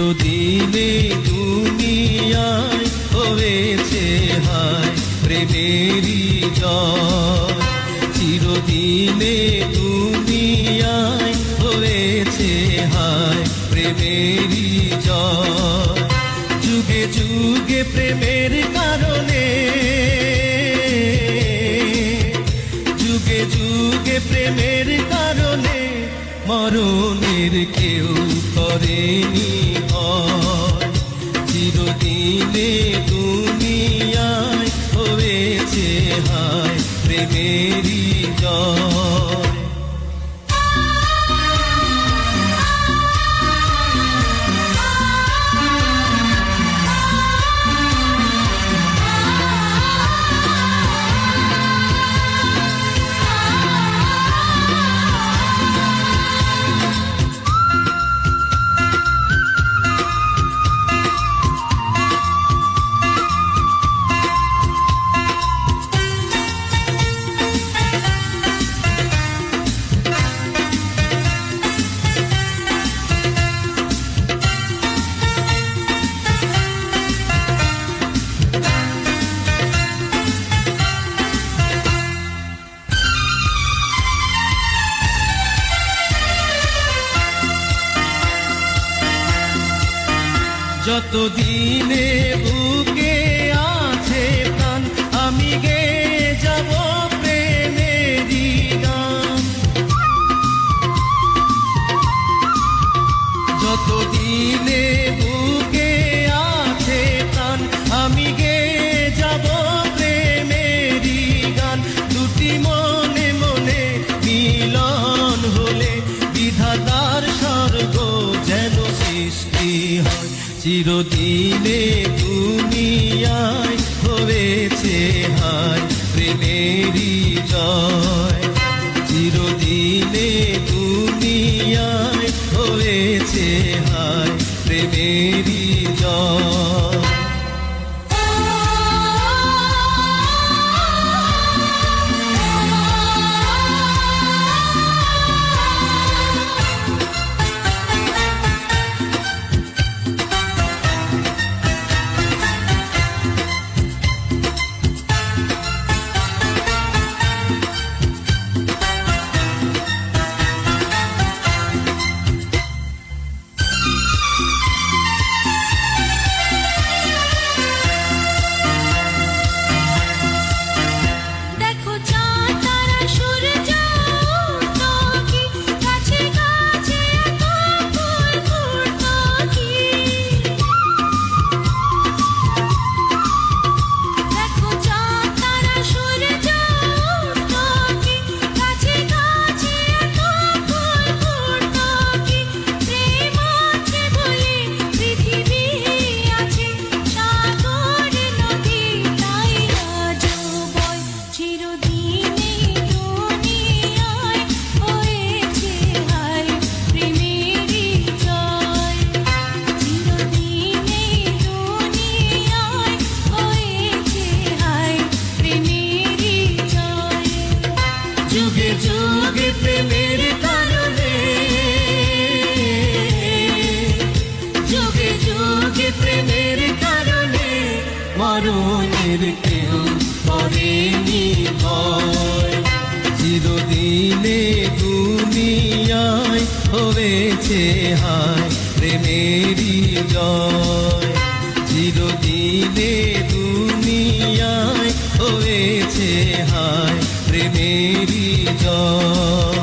চিরদিনে দুনিয়ায় হয়েছে হায় প্রেমেরই জয়। চিরদিনে দুনিয়ায় হয়েছে হায় প্রেমেরই জয়। যুগে যুগে প্রেমের কারণে, যুগে যুগে প্রেমের কারণে মরণের কেউ করেনি ভয়। চিরদিনে দুনিয়ায় হয়েছে হায় প্রেমেরই জয়। যতদিনে বুকে আছে প্রাণ আমি গেয়ে যাব প্রেমেরই গান। যতদিনে বুকে আছে প্রাণ আমি গেয়ে যাব প্রেমেরই গান। দুটি মনে মনে মিলন হলে বিধাতার স্বর্গ যেন সৃষ্টি হয়। চিরদিনে দুনিয়ায় হয়েছে হায় প্রেমেরই জয়। চিরদিনে দুনিয়ায় হয়েছে হায় প্রেমেরই জয়। যুগে যুগে প্রেমের কারণে, যুগে যুগে প্রেমের কারণে মরণের কেউ করেনি ভয়। চিরদিনে দুনিয়ায় হয়েছে হায় প্রেমেরই জয়। চিরদিনে দুনিয়ায় হয়েছে হায় প্রেমেরই জয়।